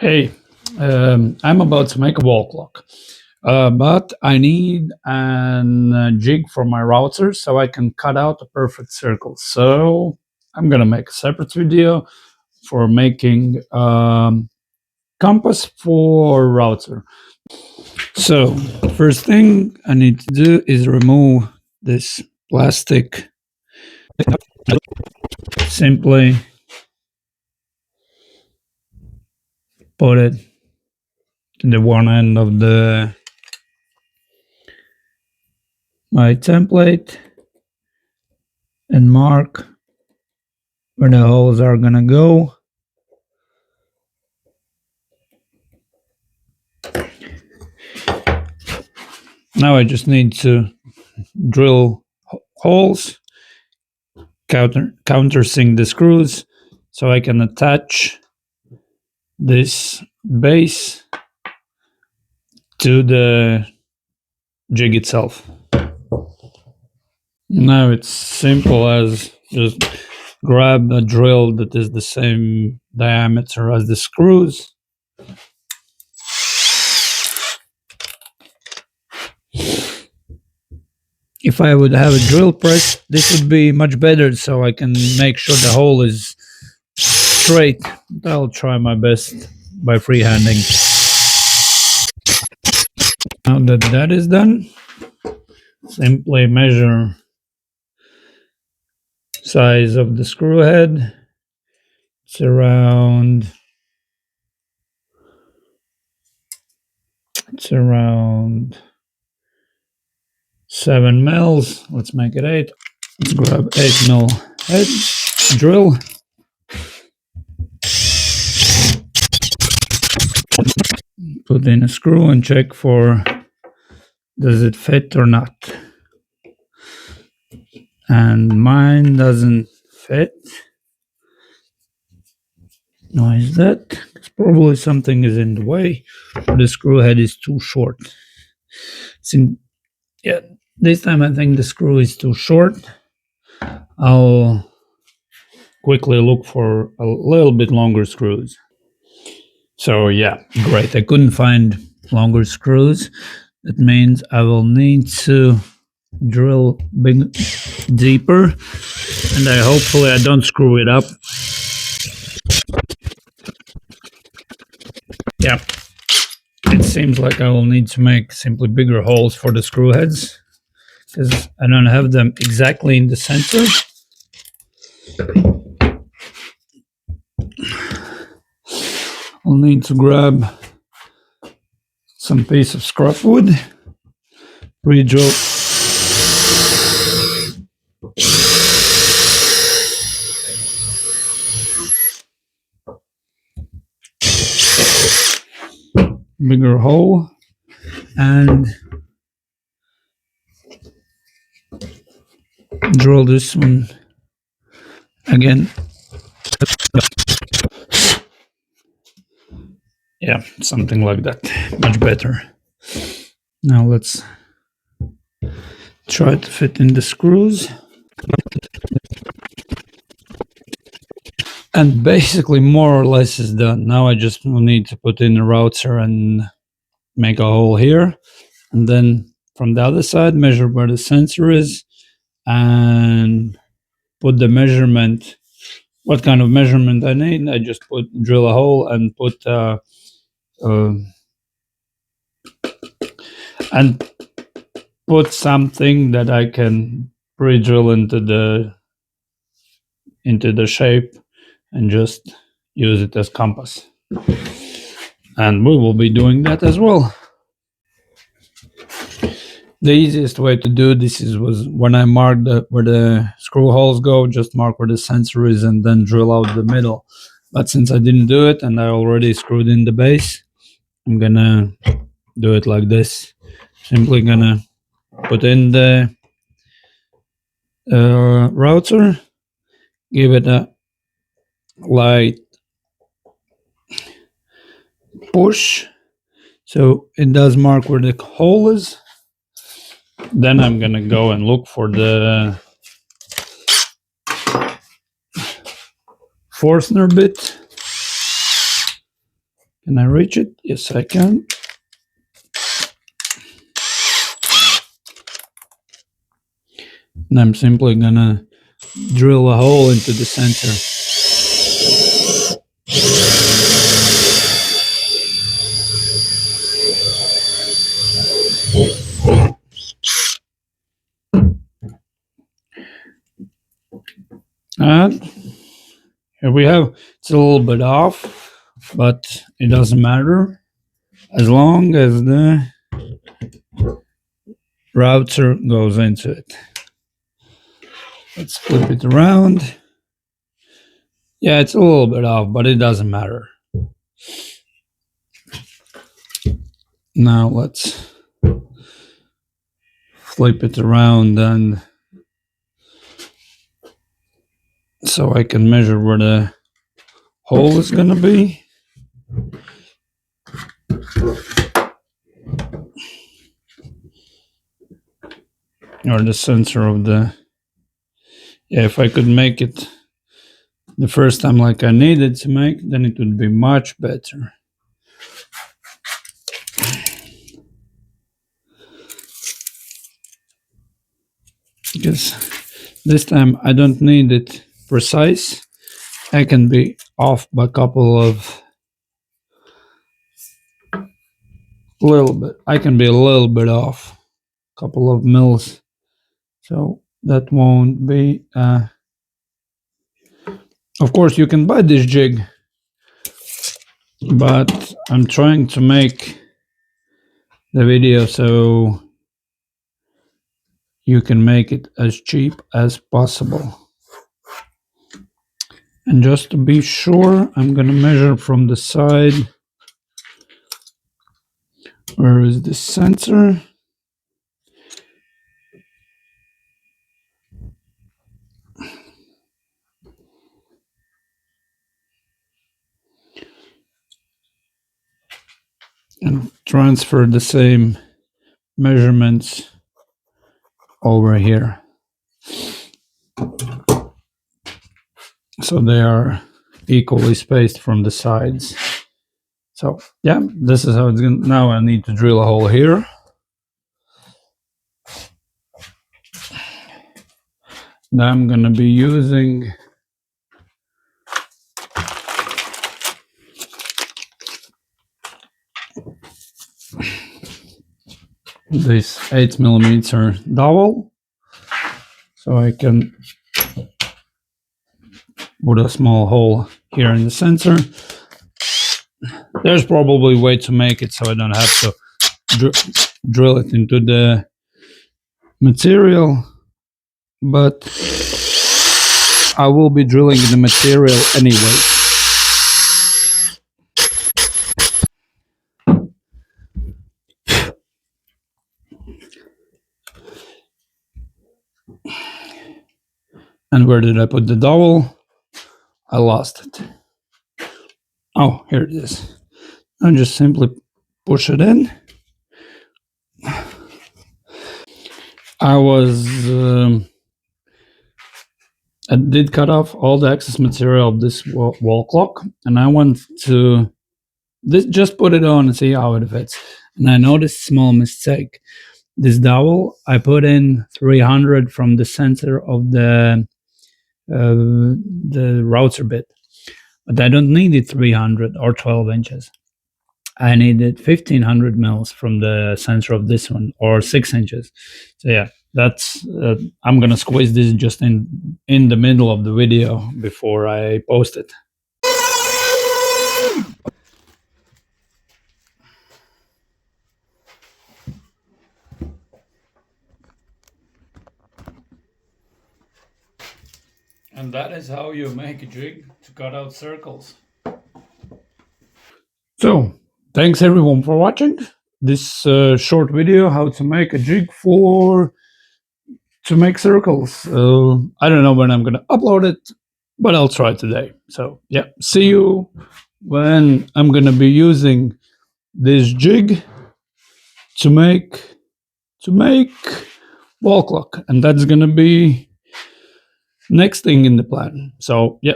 Hey, I'm about to make a wall clock, but I need an jig for my router so I can cut out a perfect circle. So I'm gonna make a separate video for making compass for router. So first thing I need to do is remove this plastic. Simply put it to the one end of the my template and mark where the holes are gonna go. Now I just need to drill holes, countersink the screws so I can attach this base to the jig itself. Now it's simple as just grab a drill that is the same diameter as the screws. If I would have a drill press, this would be much better so I can make sure the hole is straight. I'll try my best by freehanding. Now that that is done, simply measure size of the screw head. It's around 7 mils. Let's make it 8. Let's grab 8 mil head drill. Put in a screw and check for does it fit or not. And mine doesn't fit. Why is that? It's probably something is in the way, or the screw head is too short. Yeah, this time I think the screw is too short. I'll quickly look for a little bit longer screws. So yeah, great. I couldn't find longer screws. That means I will need to drill deeper, and hopefully I don't screw it up. Yeah, it seems like I will need to make simply bigger holes for the screw heads because I don't have them exactly in the center. I'll need to grab some piece of scrap wood, pre-drill. Bigger hole and drill this one again. Yeah, something like that. Much better. Now let's try to fit in the screws. And basically more or less is done. Now I just need to put in a router and make a hole here. And then from the other side, measure where the sensor is and put the measurement, what kind of measurement I need. I just drill a hole and put something that I can pre-drill into the shape and just use it as compass. And we will be doing that as well. The easiest way to do this was when I marked where the screw holes go, just mark where the sensor is and then drill out the middle. But since I didn't do it and I already screwed in the base, I'm gonna do it like this. Simply gonna put in the router, give it a light push so it does mark where the hole is. Then I'm gonna go and look for the Forstner bit Can I reach it? Yes, I can. And I'm simply gonna drill a hole into the center. And here we have, it's a little bit off, but it doesn't matter as long as the router goes into it. Let's flip it around. Yeah, it's a little bit off, but it doesn't matter. Now let's flip it around and so I can measure where the hole is gonna be. Or the center of the, yeah, if I could make it the first time like I needed to make, then it would be much better. Because this time I don't need it precise. I can be off by a couple of little bit. I can be a little bit off, a couple of mils. So that won't be. Of course, you can buy this jig, but I'm trying to make the video so you can make it as cheap as possible. And just to be sure, I'm gonna measure from the side. Where is the sensor? And transfer the same measurements over here. So they are equally spaced from the sides. So yeah, this is how it's gonna, now I need to drill a hole here. Now I'm gonna be using this 8mm dowel, so I can put a small hole here in the center. There's probably a way to make it so I don't have to drill it into the material, but I will be drilling the material anyway. And where did I put the dowel? I lost it. Oh, here it is. And just simply push it in. I did cut off all the excess material of this wall clock, and I want to just put it on and see how it fits. And I noticed a small mistake. This dowel, I put in 300 from the center of the router bit, but I don't need it 300 or 12 inches. I needed 1500 mils from the center of this one, or 6 inches. So yeah, that's I'm gonna squeeze this just in the middle of the video before I post it. And that is how you make a jig to cut out circles. So, thanks everyone for watching this short video how to make a jig to make circles. I don't know when I'm gonna upload it, but I'll try today. So yeah, see you when I'm gonna be using this jig to make wall clock, and that's gonna be next thing in the plan. So yeah,